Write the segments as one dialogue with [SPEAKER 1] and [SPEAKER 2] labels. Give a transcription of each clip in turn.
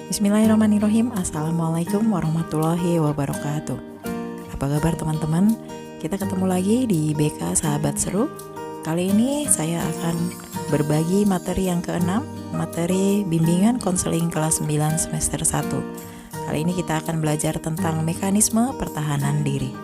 [SPEAKER 1] Bismillahirrahmanirrahim. Assalamualaikum warahmatullahi wabarakatuh. Apa kabar teman-teman? Kita ketemu lagi di BK Sahabat Seru. Kali ini saya akan berbagi materi yang ke-6, materi bimbingan konseling kelas 9 semester 1. Kali ini kita akan belajar tentang mekanisme pertahanan diri.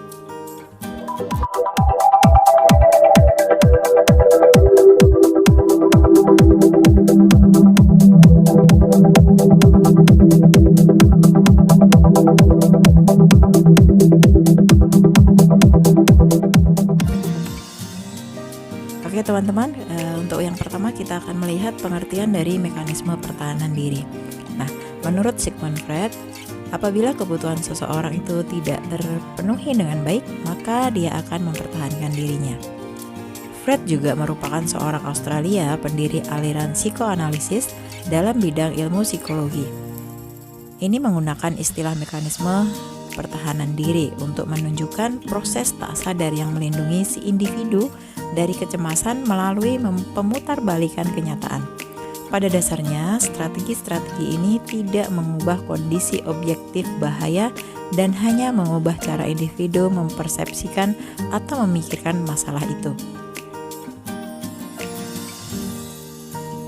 [SPEAKER 1] Oke teman-teman, untuk yang pertama kita akan melihat pengertian dari mekanisme pertahanan diri. Nah, menurut Sigmund Freud, apabila kebutuhan seseorang itu tidak terpenuhi dengan baik, maka dia akan mempertahankan dirinya. Freud juga merupakan seorang Australia pendiri aliran psikoanalisis dalam bidang ilmu psikologi. Ini menggunakan istilah mekanisme pertahanan diri untuk menunjukkan proses tak sadar yang melindungi si individu dari kecemasan melalui pemutarbalikan kenyataan. Pada dasarnya, strategi-strategi ini tidak mengubah kondisi objektif bahaya dan hanya mengubah cara individu mempersepsikan atau memikirkan masalah itu.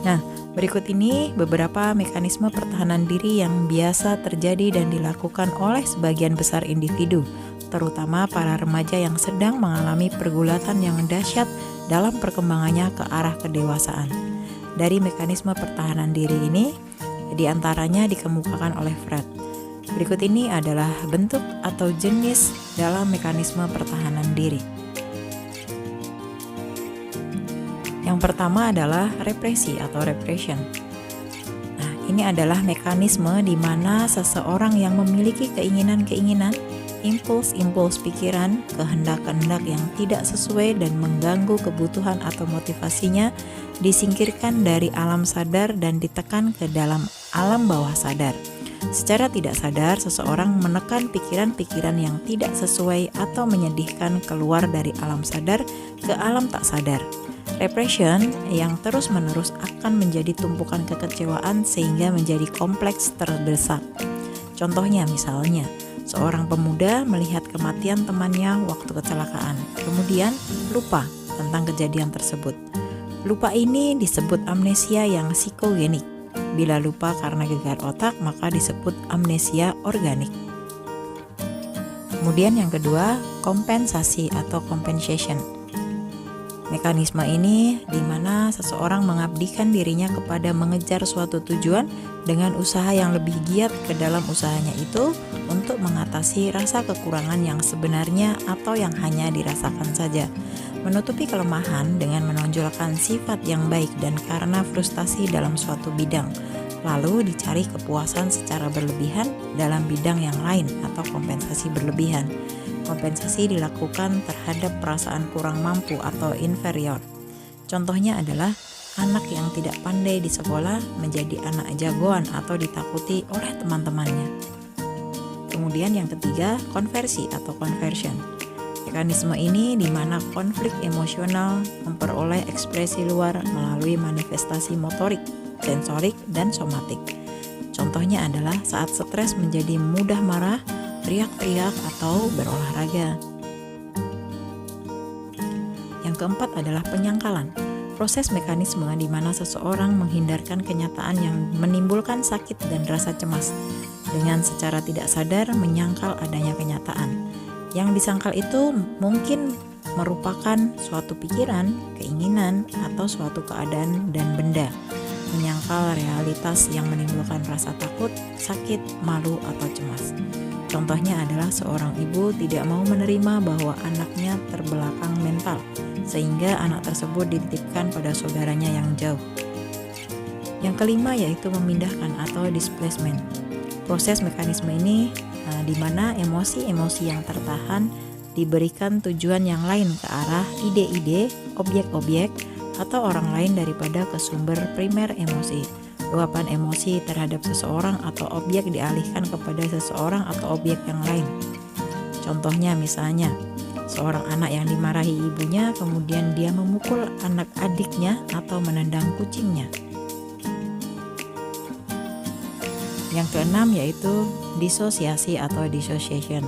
[SPEAKER 1] Nah, berikut ini beberapa mekanisme pertahanan diri yang biasa terjadi dan dilakukan oleh sebagian besar individu, terutama para remaja yang sedang mengalami pergulatan yang dahsyat dalam perkembangannya ke arah kedewasaan. Dari mekanisme pertahanan diri ini, diantaranya dikemukakan oleh Freud. Berikut ini adalah bentuk atau jenis dalam mekanisme pertahanan diri. Yang pertama adalah represi atau repression. Nah, ini adalah mekanisme di mana seseorang yang memiliki keinginan-keinginan, impuls-impuls pikiran, kehendak-kehendak yang tidak sesuai dan mengganggu kebutuhan atau motivasinya disingkirkan dari alam sadar dan ditekan ke dalam alam bawah sadar. Secara tidak sadar, seseorang menekan pikiran-pikiran yang tidak sesuai atau menyedihkan keluar dari alam sadar ke alam tak sadar. Repression yang terus-menerus akan menjadi tumpukan kekecewaan sehingga menjadi kompleks terdesak. Contohnya misalnya, seorang pemuda melihat kematian temannya waktu kecelakaan, kemudian lupa tentang kejadian tersebut. Lupa ini disebut amnesia yang psikogenik. Bila lupa karena gegar otak, maka disebut amnesia organik. Kemudian yang kedua, kompensasi atau compensation. Mekanisme ini di mana seseorang mengabdikan dirinya kepada mengejar suatu tujuan dengan usaha yang lebih giat ke dalam usahanya itu untuk mengatasi rasa kekurangan yang sebenarnya atau yang hanya dirasakan saja. Menutupi kelemahan dengan menonjolkan sifat yang baik dan karena frustasi dalam suatu bidang, lalu dicari kepuasan secara berlebihan dalam bidang yang lain atau kompensasi berlebihan. Kompensasi dilakukan terhadap perasaan kurang mampu atau inferior. Contohnya adalah anak yang tidak pandai di sekolah menjadi anak jagoan atau ditakuti oleh teman-temannya. Kemudian yang ketiga, konversi atau conversion. Mekanisme ini di mana konflik emosional memperoleh ekspresi luar melalui manifestasi motorik, sensorik, dan somatik. Contohnya adalah saat stres menjadi mudah marah, teriak-teriak, atau berolahraga. Yang keempat adalah penyangkalan. Proses mekanisme di mana seseorang menghindarkan kenyataan yang menimbulkan sakit dan rasa cemas dengan secara tidak sadar menyangkal adanya kenyataan. Yang disangkal itu mungkin merupakan suatu pikiran, keinginan, atau suatu keadaan dan benda. Menyangkal realitas yang menimbulkan rasa takut, sakit, malu, atau cemas. Contohnya adalah seorang ibu tidak mau menerima bahwa anaknya terbelakang mental, sehingga anak tersebut dititipkan pada saudaranya yang jauh. Yang kelima yaitu memindahkan atau displacement. Proses mekanisme ini di mana emosi-emosi yang tertahan diberikan tujuan yang lain ke arah ide-ide, objek-objek, atau orang lain daripada ke sumber primer emosi. Luapan emosi terhadap seseorang atau objek dialihkan kepada seseorang atau objek yang lain. Contohnya misalnya, seorang anak yang dimarahi ibunya kemudian dia memukul anak adiknya atau menendang kucingnya. Yang keenam yaitu disosiasi atau dissociation.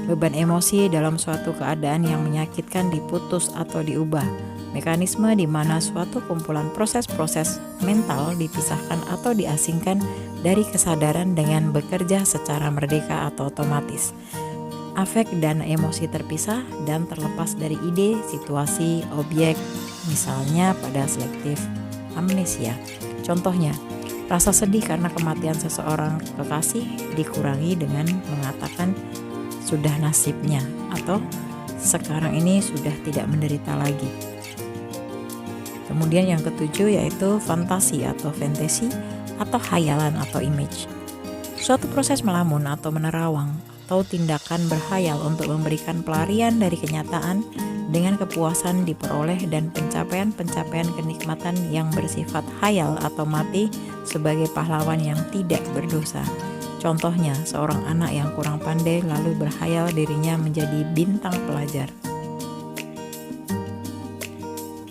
[SPEAKER 1] Beban emosi dalam suatu keadaan yang menyakitkan diputus atau diubah. Mekanisme di mana suatu kumpulan proses-proses mental dipisahkan atau diasingkan dari kesadaran dengan bekerja secara merdeka atau otomatis. Afek dan emosi terpisah dan terlepas dari ide, situasi, objek, misalnya pada selektif amnesia. Contohnya, rasa sedih karena kematian seseorang kekasih dikurangi dengan mengatakan sudah nasibnya atau sekarang ini sudah tidak menderita lagi. Kemudian yang ketujuh yaitu fantasi atau fantasi atau hayalan atau image. Suatu proses melamun atau menerawang atau tindakan berhayal untuk memberikan pelarian dari kenyataan dengan kepuasan diperoleh dan pencapaian-pencapaian kenikmatan yang bersifat hayal atau mati sebagai pahlawan yang tidak berdosa. Contohnya, seorang anak yang kurang pandai lalu berhayal dirinya menjadi bintang pelajar.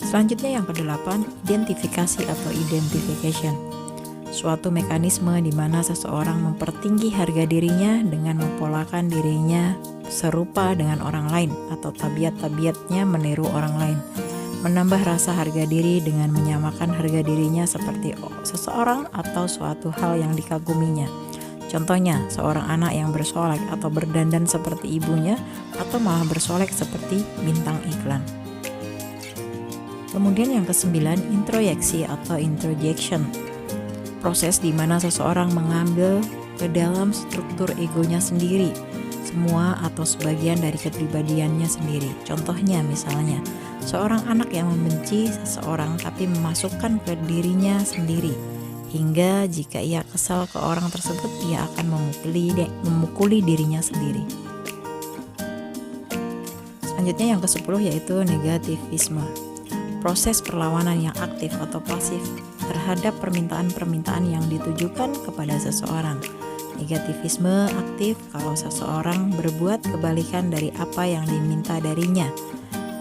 [SPEAKER 1] Selanjutnya yang ke-8, identifikasi atau identification. Suatu mekanisme di mana seseorang mempertinggi harga dirinya dengan mempolakan dirinya serupa dengan orang lain atau tabiat-tabiatnya meniru orang lain. Menambah rasa harga diri dengan menyamakan harga dirinya seperti seseorang atau suatu hal yang dikaguminya. Contohnya, seorang anak yang bersolek atau berdandan seperti ibunya atau malah bersolek seperti bintang iklan. Kemudian yang ke-9, introyeksi atau introjection. Proses di mana seseorang mengambil ke dalam struktur egonya sendiri, semua atau sebagian dari kepribadiannya sendiri. Contohnya misalnya, seorang anak yang membenci seseorang tapi memasukkan ke dirinya sendiri, hingga jika ia kesal ke orang tersebut, ia akan memukuli dirinya sendiri. Selanjutnya yang ke-10 yaitu negativisme. Proses perlawanan yang aktif atau pasif terhadap permintaan-permintaan yang ditujukan kepada seseorang. Negativisme aktif kalau seseorang berbuat kebalikan dari apa yang diminta darinya.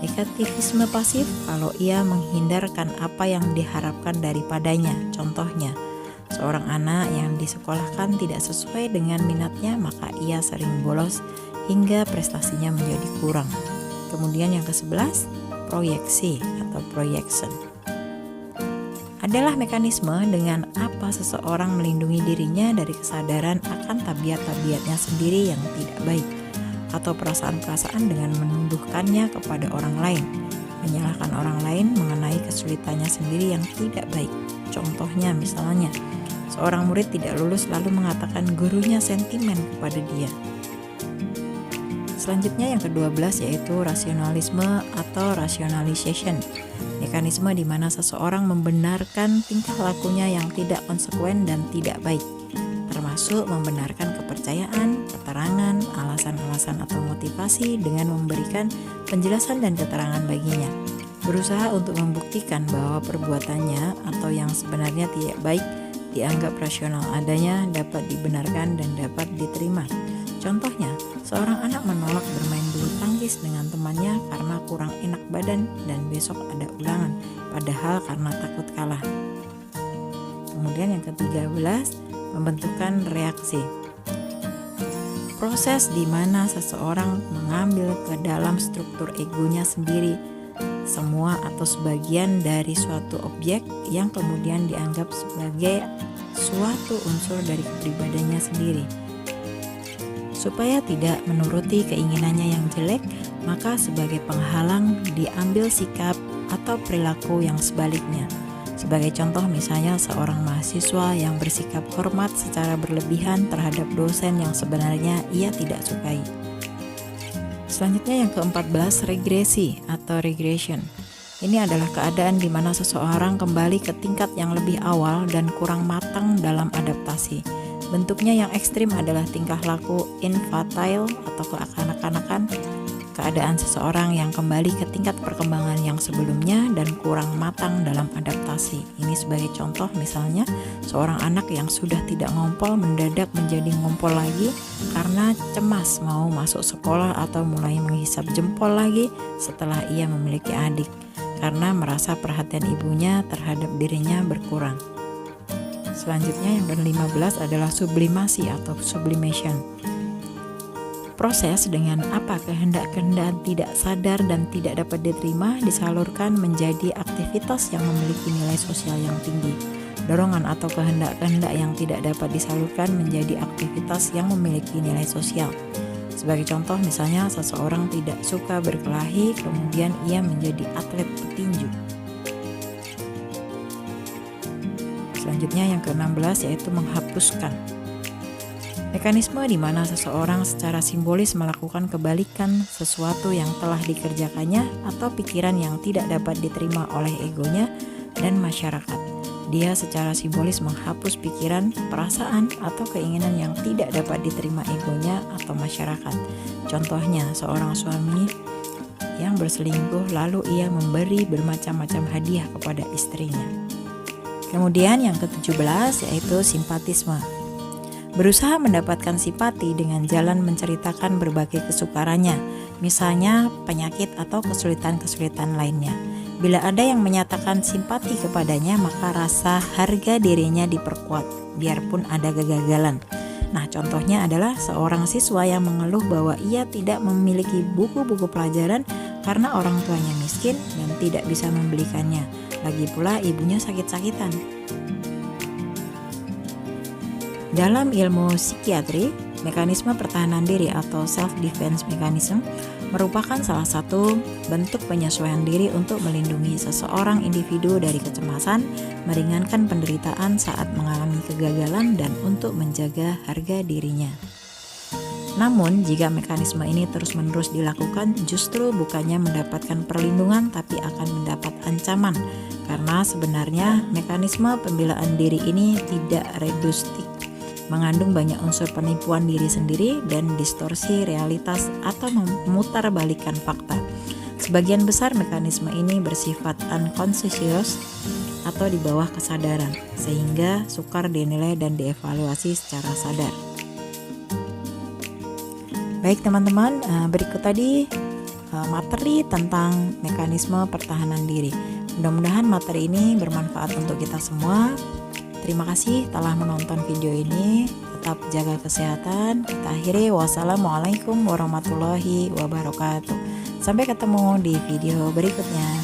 [SPEAKER 1] Negativisme pasif kalau ia menghindarkan apa yang diharapkan daripadanya. Contohnya, seorang anak yang disekolahkan tidak sesuai dengan minatnya, maka ia sering bolos hingga prestasinya menjadi kurang. Kemudian yang ke-11, proyeksi atau projection. Adalah mekanisme dengan apa seseorang melindungi dirinya dari kesadaran akan tabiat-tabiatnya sendiri yang tidak baik, atau perasaan-perasaan dengan menuduhkannya kepada orang lain, menyalahkan orang lain mengenai kesulitannya sendiri yang tidak baik. Contohnya misalnya, seorang murid tidak lulus lalu mengatakan gurunya sentimen kepada dia. Selanjutnya yang ke-12 yaitu rasionalisme atau rationalization. Mekanisme di mana seseorang membenarkan tingkah lakunya yang tidak konsekuen dan tidak baik, termasuk membenarkan kepercayaan, keterangan, alasan-alasan atau motivasi dengan memberikan penjelasan dan keterangan baginya. Berusaha untuk membuktikan bahwa perbuatannya atau yang sebenarnya tidak baik dianggap rasional adanya, dapat dibenarkan dan dapat diterima. Contohnya, seorang anak menolak bermain bulu tangkis dengan temannya karena kurang enak badan dan besok ada ulangan, padahal karena takut kalah. Kemudian yang ke-13, pembentukan reaksi. Proses di mana seseorang mengambil ke dalam struktur egonya sendiri semua atau sebagian dari suatu objek yang kemudian dianggap sebagai suatu unsur dari kepribadiannya sendiri. Supaya tidak menuruti keinginannya yang jelek, maka sebagai penghalang diambil sikap atau perilaku yang sebaliknya. Sebagai contoh misalnya seorang mahasiswa yang bersikap hormat secara berlebihan terhadap dosen yang sebenarnya ia tidak sukai. Selanjutnya yang ke-14, regresi atau regression. Ini adalah keadaan di mana seseorang kembali ke tingkat yang lebih awal dan kurang matang dalam adaptasi. Bentuknya yang ekstrim adalah tingkah laku infantile atau kekanak-kanakan, keadaan seseorang yang kembali ke tingkat perkembangan yang sebelumnya dan kurang matang dalam adaptasi. Ini sebagai contoh misalnya, seorang anak yang sudah tidak ngompol mendadak menjadi ngompol lagi karena cemas mau masuk sekolah atau mulai menghisap jempol lagi setelah ia memiliki adik, karena merasa perhatian ibunya terhadap dirinya berkurang. Selanjutnya yang ke-15 adalah sublimasi atau sublimation. Proses dengan apa kehendak-kehendak tidak sadar dan tidak dapat diterima disalurkan menjadi aktivitas yang memiliki nilai sosial yang tinggi. Dorongan atau kehendak-kehendak yang tidak dapat disalurkan menjadi aktivitas yang memiliki nilai sosial. Sebagai contoh, misalnya seseorang tidak suka berkelahi, kemudian ia menjadi atlet petinju. Selanjutnya yang ke-16 yaitu menghapuskan. Mekanisme di mana seseorang secara simbolis melakukan kebalikan sesuatu yang telah dikerjakannya atau pikiran yang tidak dapat diterima oleh egonya dan masyarakat. Dia secara simbolis menghapus pikiran, perasaan, atau keinginan yang tidak dapat diterima egonya atau masyarakat. Contohnya, seorang suami yang berselingkuh lalu ia memberi bermacam-macam hadiah kepada istrinya. Kemudian yang ke-17 yaitu simpatisme. Berusaha mendapatkan simpati dengan jalan menceritakan berbagai kesukarannya, misalnya penyakit atau kesulitan-kesulitan lainnya. Bila ada yang menyatakan simpati kepadanya, maka rasa harga dirinya diperkuat, biarpun ada kegagalan. Nah, contohnya adalah seorang siswa yang mengeluh bahwa ia tidak memiliki buku-buku pelajaran karena orang tuanya miskin dan tidak bisa membelikannya. Lagi pula ibunya sakit-sakitan. Dalam ilmu psikiatri, mekanisme pertahanan diri atau self-defense mechanism merupakan salah satu bentuk penyesuaian diri untuk melindungi seseorang individu dari kecemasan, meringankan penderitaan saat mengalami kegagalan, dan untuk menjaga harga dirinya. Namun, jika mekanisme ini terus-menerus dilakukan, justru bukannya mendapatkan perlindungan tapi akan mendapat ancaman, karena sebenarnya mekanisme pembelaan diri ini tidak reduktif, mengandung banyak unsur penipuan diri sendiri dan distorsi realitas atau memutarbalikkan fakta. Sebagian besar mekanisme ini bersifat unconscious atau di bawah kesadaran, sehingga sukar dinilai dan dievaluasi secara sadar. Baik teman-teman, berikut tadi materi tentang mekanisme pertahanan diri. Mudah-mudahan materi ini bermanfaat untuk kita semua. Terima kasih telah menonton video ini. Tetap jaga kesehatan. Kita akhiri. Wassalamualaikum warahmatullahi wabarakatuh. Sampai ketemu di video berikutnya.